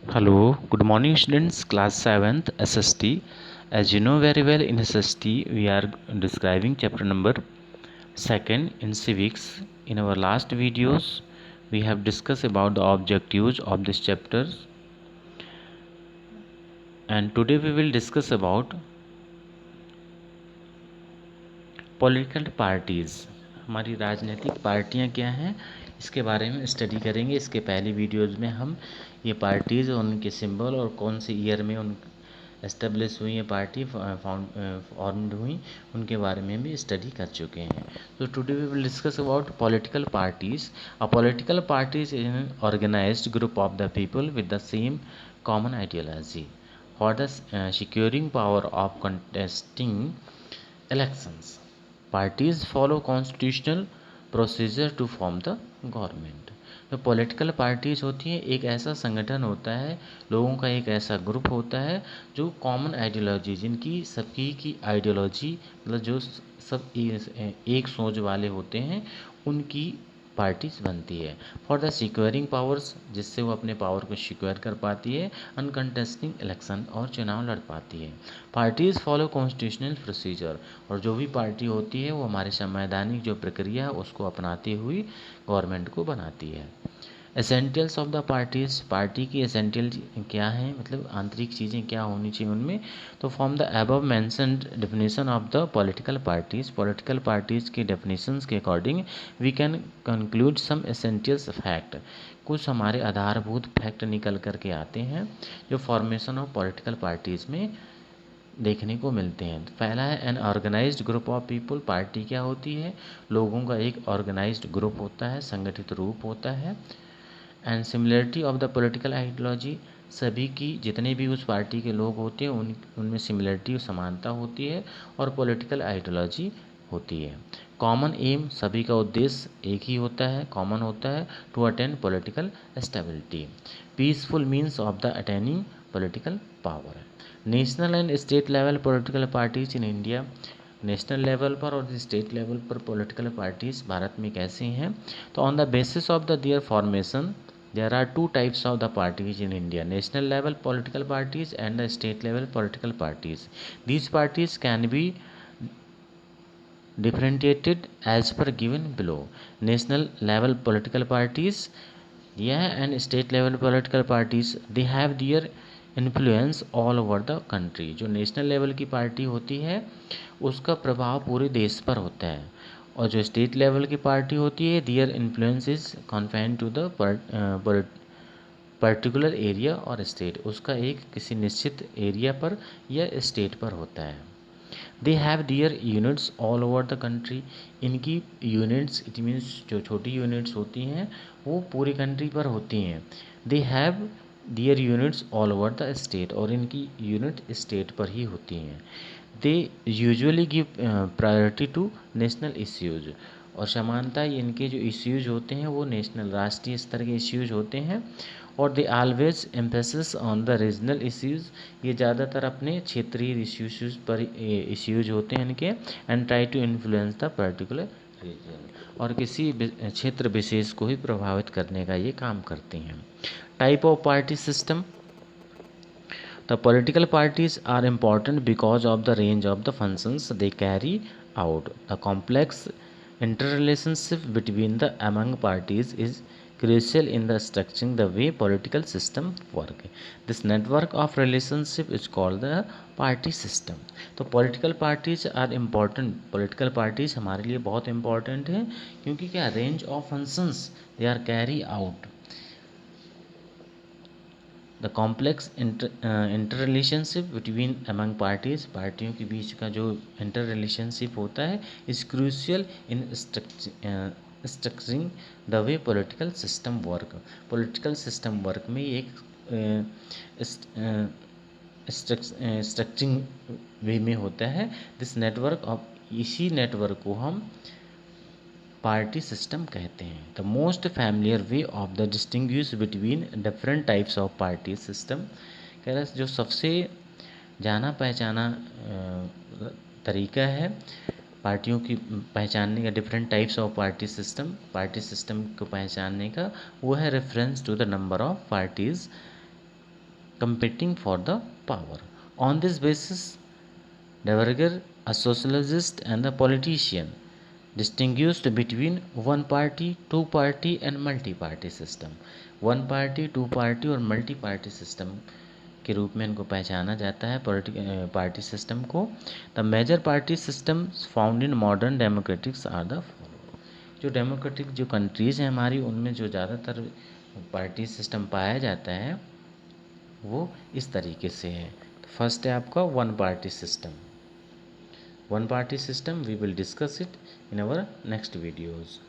Hello, good morning students, class 7th SST. As you know very well, in SST we are describing chapter number 2nd in civics. In our last videos we have discussed about the objectives of this chapter, and today we will discuss about political parties. हमारी राजनीतिक पार्टियां क्या हैं इसके बारे में study करेंगे। इसके पहले वीडियोज़ में हम ये पार्टीज़ और उनके सिंबल और कौन से ईयर में उन एस्टेब्लिश हुई ये पार्टी फॉर्म्ड हुई उनके बारे में भी स्टडी कर चुके हैं। तो today we will discuss about political parties. A political parties is an organised group of the people with the same common ideology for the securing power of contesting elections. Parties follow constitutional procedure to form the government. जो political parties होती हैं एक ऐसा संगठन होता है, लोगों का एक ऐसा ग्रुप होता है जो कॉमन आइडियोलॉजी, जिनकी सबकी की आइडियोलॉजी मतलब जो सब एक सोच वाले होते हैं, उनकी पार्टीज बनती है। फॉर द सिक्योरिंग पावर्स, जिससे वो अपने पावर को सिक्योर कर पाती है, अनकंटेस्टिंग इलेक्शन और चुनाव लड़ पाती है। पार्टीज फॉलो कॉन्स्टिट्यूशनल प्रोसीजर, और जो भी पार्टी होती है वो हमारे संवैधानिक जो प्रक्रिया है उसको अपनाती हुई गवर्नमेंट को बनाती है। एसेंटियल्स ऑफ द पार्टीज, पार्टी की एसेंटियल क्या है, मतलब आंतरिक चीज़ें क्या होनी चाहिए उनमें। तो from the above mentioned definition of the political parties की डेफिनेशंस के according we can conclude some essentials fact. कुछ हमारे आधारभूत फैक्ट निकल कर के आते हैं जो फॉर्मेशन ऑफ पॉलिटिकल पार्टीज़ में देखने को मिलते हैं। पहला है an organised group of people. Party क्या होती है, लोगों का एक ऑर्गेनाइज्ड ग्रुप होता है, संगठित रूप होता है। And similarity of the political ideology, सभी की जितने भी उस पार्टी के लोग होते हैं उनमें सिमिलरिटी समानता होती है और पॉलिटिकल आइडियोलॉजी होती है। कॉमन एम, सभी का उद्देश्य एक ही होता है, कॉमन होता है, to attain political stability. Peaceful means of the attaining political power. National and state level political parties in India, national level पर और स्टेट लेवल पर पॉलिटिकल पार्टीज भारत में कैसे हैं। तो on the basis of the their formation there are two types of the parties in India: national level political parties and the state level political parties. These parties can be differentiated as per given below. National level political parties, and state level political parties, they have their influence all over the country. जो national level की party होती है उसका प्रभाव पूरे देश पर होता है, और जो स्टेट लेवल की पार्टी होती है their influence is confined to the particular area और स्टेट, उसका एक किसी निश्चित एरिया पर या स्टेट पर होता है। They have their units all over the country, इनकी यूनिट्स इट मीन्स जो छोटी यूनिट्स होती हैं वो पूरी कंट्री पर होती हैं। They have their units all over the state, और इनकी यूनिट स्टेट पर ही होती हैं। They usually give priority to national issues, और समानता इनके जो इश्यूज होते हैं वो नेशनल राष्ट्रीय स्तर के इश्यूज होते हैं। और they always emphasis on the regional issues, ये ज़्यादातर अपने क्षेत्रीय इश्यूज पर इश्यूज होते हैं इनके। And try to influence the particular region, और किसी क्षेत्र विशेष को ही प्रभावित करने का ये काम करते हैं। Type of party system, the political parties are important because of the range of the functions they carry out. The complex interrelationship between the among parties is crucial in the structuring the way political system work. This network of relationship is called the party system. तो political parties are important, political parties हमारे लिए बहुत important है, क्योंकि क्या range of functions they are carry out. The complex inter relationship between among parties, पार्टियों के बीच का जो इंटर रिलेशनशिप होता है is crucial in structuring the way political system work. Political system work में एक स्ट्रक्चरिंग वे में होता है। दिस नेटवर्क ऑफ, इसी नेटवर्क को हम पार्टी सिस्टम कहते हैं। The most familiar way of the distinguish between different types of party system, कह रहा जो सबसे जाना पहचाना तरीका है पार्टियों की पहचानने का, different types of party system को पहचानने का, वो है reference to the number of parties competing for the power. On this basis, Deverger, a sociologist and a politician, distinguished between one party, two party and multi party system. One party, two party और multi party system के रूप में इनको पहचाना जाता है party system को. The major party system found in modern democratics are the follow. जो डेमोक्रेटिक जो कंट्रीज़ हैं हमारी, उनमें जो ज़्यादातर पार्टी सिस्टम पाया जाता है वो इस तरीके से है. फर्स्ट है आपका one party system. One party system we will discuss it in our next videos.